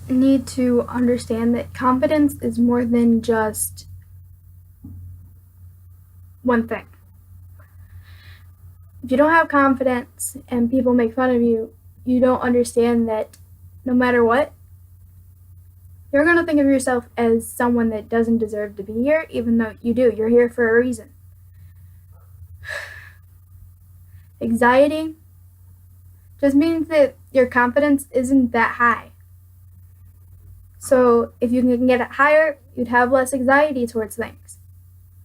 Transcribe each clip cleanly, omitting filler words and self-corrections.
need to understand that confidence is more than just one thing. If you don't have confidence and people make fun of you, you don't understand that no matter what, you're going to think of yourself as someone that doesn't deserve to be here, even though you do. You're here for a reason. Anxiety just means that your confidence isn't that high. So if you can get it higher, you'd have less anxiety towards things.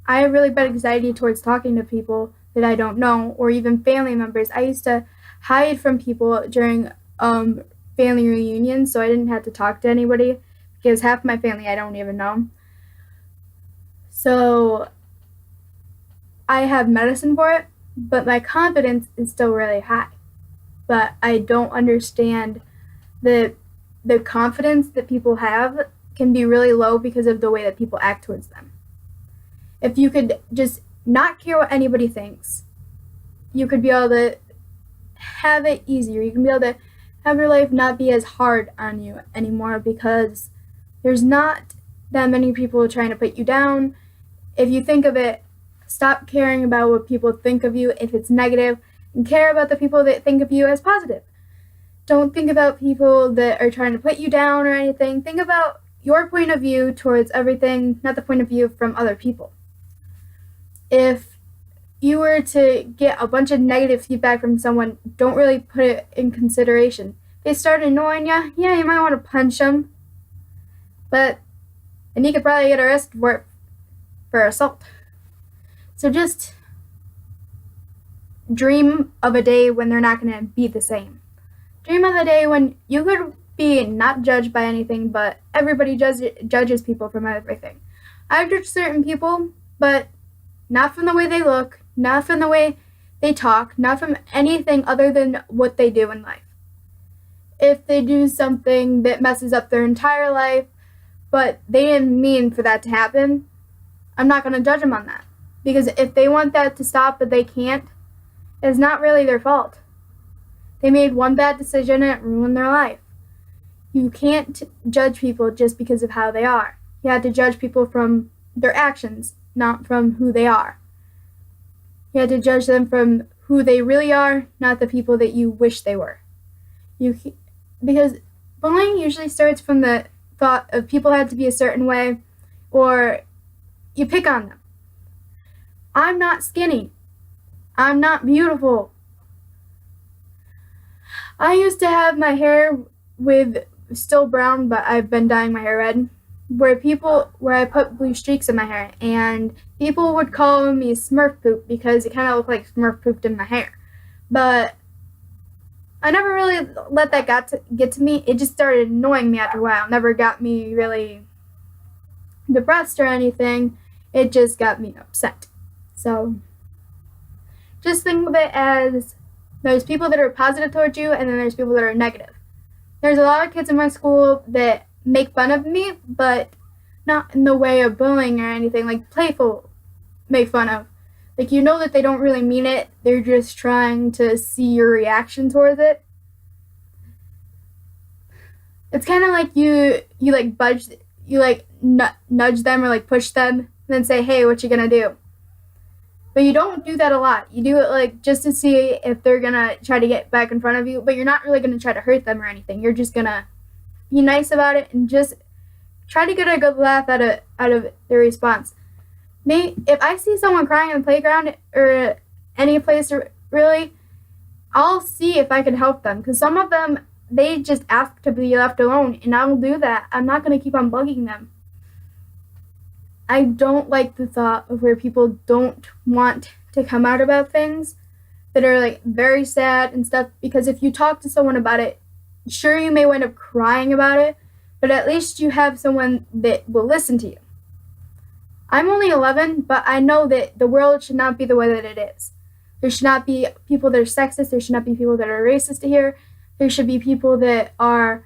I have really bad anxiety towards talking to people that I don't know, or even family members. I used to hide from people during family reunions, so I didn't have to talk to anybody, because half my family I don't even know. So I have medicine for it, but my confidence is still really high. But I don't understand that the confidence that people have can be really low because of the way that people act towards them. If you could just not care what anybody thinks, you could be able to have it easier. You can be able to have your life not be as hard on you anymore, because there's not that many people trying to put you down. If you think of it, stop caring about what people think of you if it's negative, and care about the people that think of you as positive. Don't think about people that are trying to put you down or anything. Think about your point of view towards everything, not the point of view from other people. If you were to get a bunch of negative feedback from someone, don't really put it in consideration. If they start annoying you, yeah, you might want to punch them, but then you could probably get arrested for assault. So just dream of a day when they're not going to be the same. Dream of the day when you could be not judged by anything, but everybody judges people from everything. I've judged certain people, but not from the way they look, not from the way they talk, not from anything other than what they do in life. If they do something that messes up their entire life, but they didn't mean for that to happen, I'm not going to judge them on that. Because if they want that to stop but they can't, it's not really their fault. They made one bad decision and it ruined their life. You can't judge people just because of how they are. You have to judge people from their actions, not from who they are. You have to judge them from who they really are, not the people that you wish they were. Because bullying usually starts from the thought of people had to be a certain way, or you pick on them. I'm not skinny. I'm not beautiful. I used to have my hair with still brown, but I've been dyeing my hair red, where I put blue streaks in my hair, and people would call me Smurf poop because it kind of looked like Smurf pooped in my hair. But I never really let that get to me. It just started annoying me after a while. It never got me really depressed or anything. It just got me upset. So just think of it as there's people that are positive towards you, and then there's people that are negative. There's a lot of kids in my school that make fun of me, but not in the way of bullying or anything, like playful make fun of. Like, you know that they don't really mean it. They're just trying to see your reaction towards it. It's kind of like you nudge them or like push them and then say, hey, what you gonna do? But you don't do that a lot. You do it like just to see if they're gonna try to get back in front of you, but you're not really gonna try to hurt them or anything. You're just gonna be nice about it and just try to get a good laugh out of their response. If I see someone crying in the playground or any place really, I'll see if I can help them, because some of them, they just ask to be left alone, and I will do that. I'm not gonna keep on bugging them. I don't like the thought of where people don't want to come out about things that are like very sad and stuff, because if you talk to someone about it, sure, you may wind up crying about it, but at least you have someone that will listen to you. I'm only 11, but I know that the world should not be the way that it is. There should not be people that are sexist. There should not be people that are racist here. There should be people that are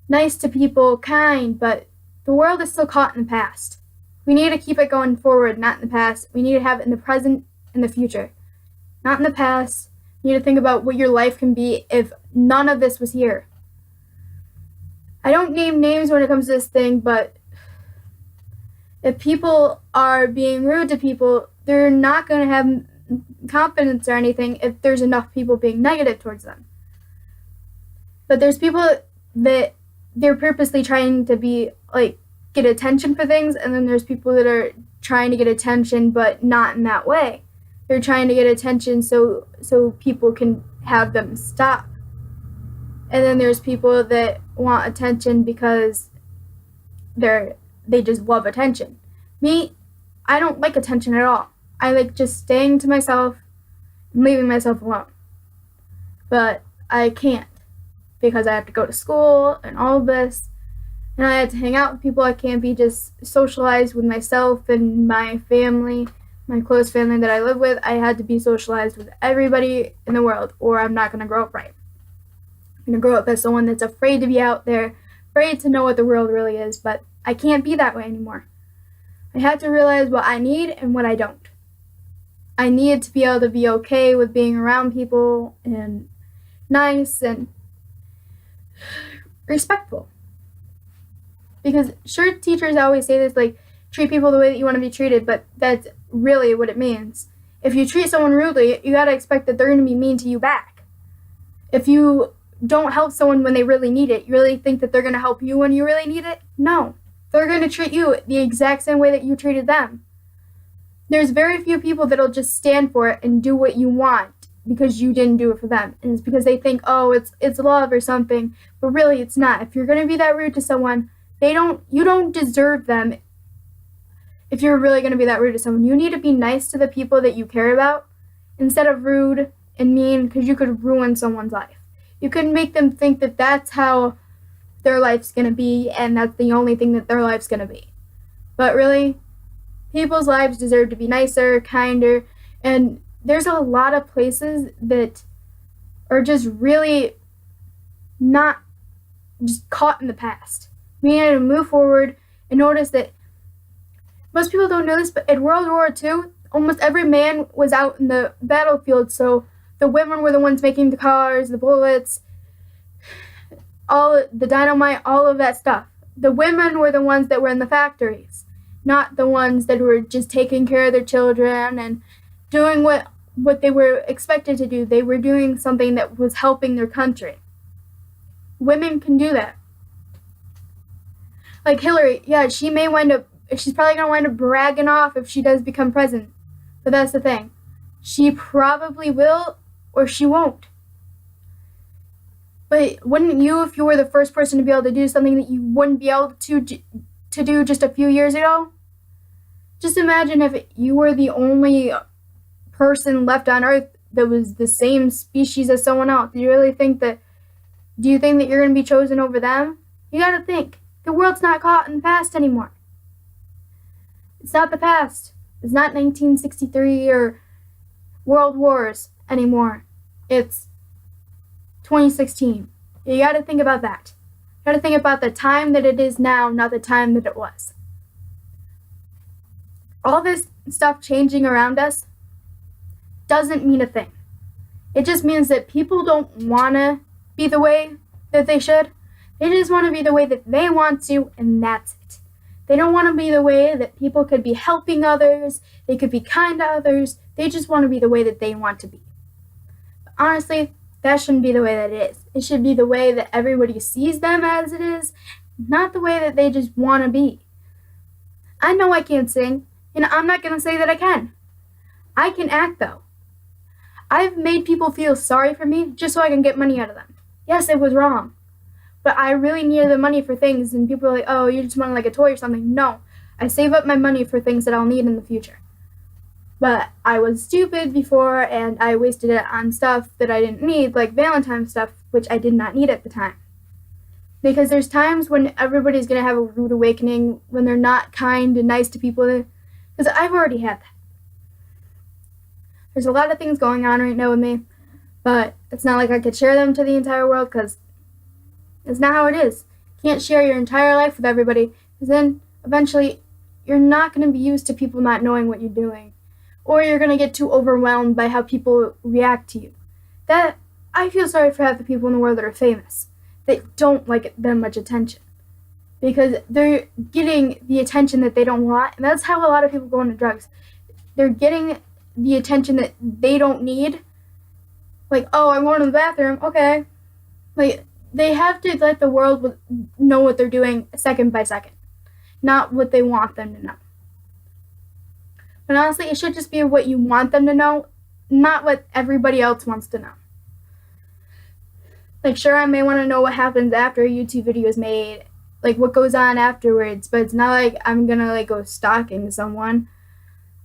nice to people, kind, but the world is still caught in the past. We need to keep it going forward, not in the past. We need to have it in the present and the future, not in the past. You need to think about what your life can be if none of this was here. I don't name names when it comes to this thing, but if people are being rude to people, they're not going to have confidence or anything if there's enough people being negative towards them. But there's people that they're purposely trying to be like get attention for things, and then there's people that are trying to get attention but not in that way. They're trying to get attention so people can have them stop. And then there's people that want attention because they just love attention. Me, I don't like attention at all. I like just staying to myself and leaving myself alone. But I can't because I have to go to school and all of this. And I had to hang out with people. I can't be just socialized with myself and my family, my close family that I live with. I had to be socialized with everybody in the world, or I'm not going to grow up right. I'm going to grow up as someone that's afraid to be out there, afraid to know what the world really is, but I can't be that way anymore. I had to realize what I need and what I don't. I need to be able to be okay with being around people and nice and respectful. Because sure, teachers always say this, like, treat people the way that you want to be treated, but that's really what it means. If you treat someone rudely, you gotta expect that they're gonna be mean to you back. If you don't help someone when they really need it, you really think that they're gonna help you when you really need it? No. They're gonna treat you the exact same way that you treated them. There's very few people that'll just stand for it and do what you want because you didn't do it for them. And it's because they think, oh, it's love or something, but really it's not. If you're gonna be that rude to someone, you don't deserve them. If you're really going to be that rude to someone, you need to be nice to the people that you care about instead of rude and mean, because you could ruin someone's life. You could make them think that that's how their life's going to be and that's the only thing that their life's going to be. But really, people's lives deserve to be nicer, kinder, and there's a lot of places that are just really not just caught in the past. We need to move forward and notice that most people don't know this, but in World War II, almost every man was out in the battlefield, so the women were the ones making the cars, the bullets, all the dynamite, all of that stuff. The women were the ones that were in the factories, not the ones that were just taking care of their children and doing what they were expected to do. They were doing something that was helping their country. Women can do that. Like Hillary, yeah, she's probably going to wind up bragging off if she does become president. But that's the thing. She probably will or she won't. But wouldn't you, if you were the first person to be able to do something that you wouldn't be able to do just a few years ago? Just imagine if you were the only person left on Earth that was the same species as someone else. Do you think that you're going to be chosen over them? You got to think. The world's not caught in the past anymore. It's not the past. It's not 1963 or World Wars anymore. It's 2016. You gotta think about that. You gotta think about the time that it is now, not the time that it was. All this stuff changing around us doesn't mean a thing. It just means that people don't want to be the way that they should. They just want to be the way that they want to, and that's it. They don't want to be the way that people could be helping others, they could be kind to others, they just want to be the way that they want to be. But honestly, that shouldn't be the way that it is. It should be the way that everybody sees them as it is, not the way that they just want to be. I know I can't sing, and I'm not going to say that I can. I can act, though. I've made people feel sorry for me just so I can get money out of them. Yes, it was wrong. But I really needed the money for things, and people are like, oh, you just want like a toy or something. No, I save up my money for things that I'll need in the future. But I was stupid before, and I wasted it on stuff that I didn't need, like Valentine's stuff, which I did not need at the time. Because there's times when everybody's going to have a rude awakening, when they're not kind and nice to people. Because I've already had that. There's a lot of things going on right now with me, but it's not like I could share them to the entire world, because it's not how it is. You can't share your entire life with everybody, because then eventually you're not going to be used to people not knowing what you're doing, or you're going to get too overwhelmed by how people react to you. I feel sorry for half the people in the world that are famous. that don't like that much attention, because they're getting the attention that they don't want. And that's how a lot of people go into drugs. They're getting the attention that they don't need. Like, oh, I'm going to the bathroom. Okay. Like, they have to let the world know what they're doing second by second, not what they want them to know. But honestly, it should just be what you want them to know, not what everybody else wants to know. Like, sure, I may want to know what happens after a YouTube video is made, like what goes on afterwards, but it's not like I'm gonna like go stalking someone.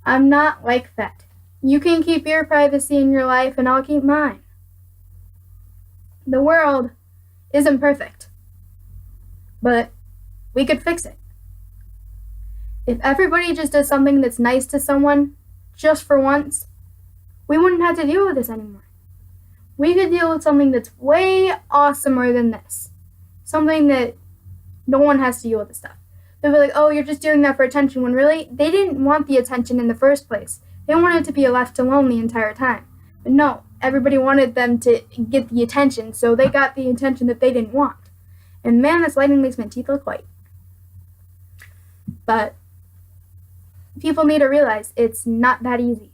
I'm not like that. You can keep your privacy in your life and I'll keep mine. The world isn't perfect, but we could fix it. If everybody just does something that's nice to someone, just for once, we wouldn't have to deal with this anymore. We could deal with something that's way awesomer than this. Something that no one has to deal with this stuff. They'll be like, oh, you're just doing that for attention, when really, they didn't want the attention in the first place. They wanted to be left alone the entire time. But no, everybody wanted them to get the attention, so they got the attention that they didn't want. And man, this lighting makes my teeth look white. But people need to realize it's not that easy.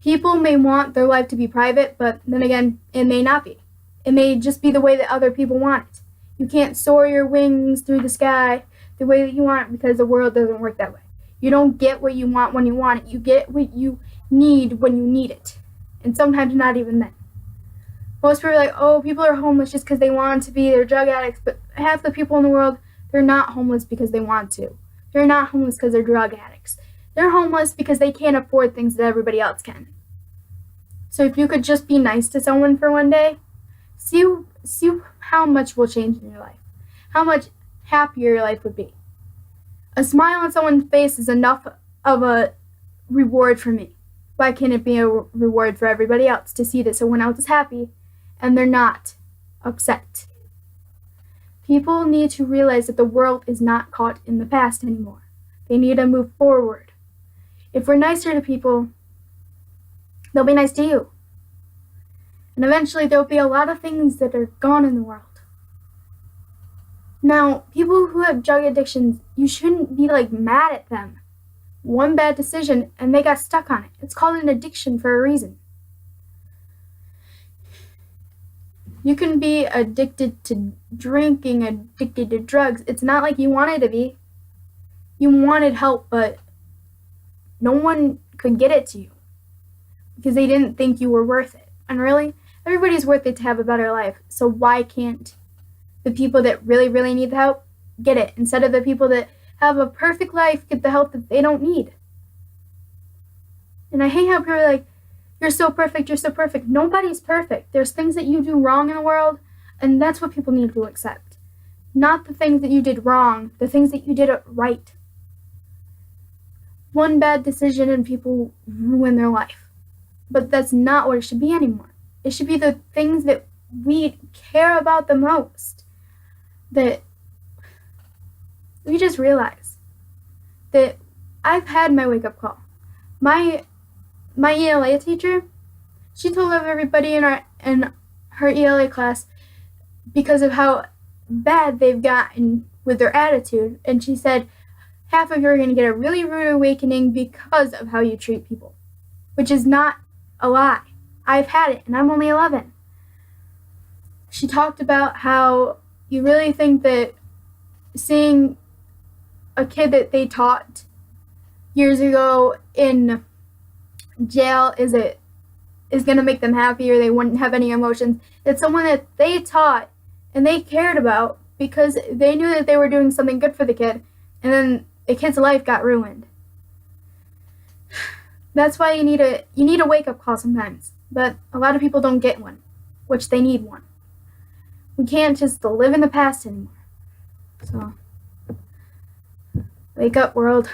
People may want their life to be private, but then again, it may not be. It may just be the way that other people want it. You can't soar your wings through the sky the way that you want it, because the world doesn't work that way. You don't get what you want when you want it. You get what you need when you need it. And sometimes not even then. Most people are like, oh, people are homeless just because they want to be. They're drug addicts. But half the people in the world, they're not homeless because they want to. They're not homeless because they're drug addicts. They're homeless because they can't afford things that everybody else can. So if you could just be nice to someone for one day, see how much will change in your life. How much happier your life would be. A smile on someone's face is enough of a reward for me. Why can't it be a reward for everybody else to see that someone else is happy and they're not upset? People need to realize that the world is not caught in the past anymore. They need to move forward. If we're nicer to people, they'll be nice to you. And eventually there'll be a lot of things that are gone in the world. Now, people who have drug addictions, you shouldn't be like mad at them. One bad decision and they got stuck on it. It's called an addiction for a reason. You can be addicted to drinking, addicted to drugs. It's not like you wanted to be. You wanted help, but no one could get it to you because they didn't think you were worth it. And really, everybody's worth it to have a better life. So why can't the people that really, really need the help get it, instead of the people that have a perfect life get the help that they don't need? And I hate how people are like, you're so perfect, you're so perfect. Nobody's perfect. There's things that you do wrong in the world, and that's what people need to accept. Not the things that you did wrong, the things that you did right. One bad decision and people ruin their life. But that's not what it should be anymore. It should be the things that we care about the most. That we just realize that I've had my wake-up call. My ELA teacher, she told everybody in her ELA class because of how bad they've gotten with their attitude, and she said, half of you are going to get a really rude awakening because of how you treat people, which is not a lie. I've had it, and I'm only 11. She talked about how you really think that seeing a kid that they taught years ago in jail is going to make them happy, or they wouldn't have any emotions. It's someone that they taught and they cared about because they knew that they were doing something good for the kid, and then the kid's life got ruined. That's why you need a wake-up call sometimes, but a lot of people don't get one, which they need one. We can't just live in the past anymore. So, wake up, world.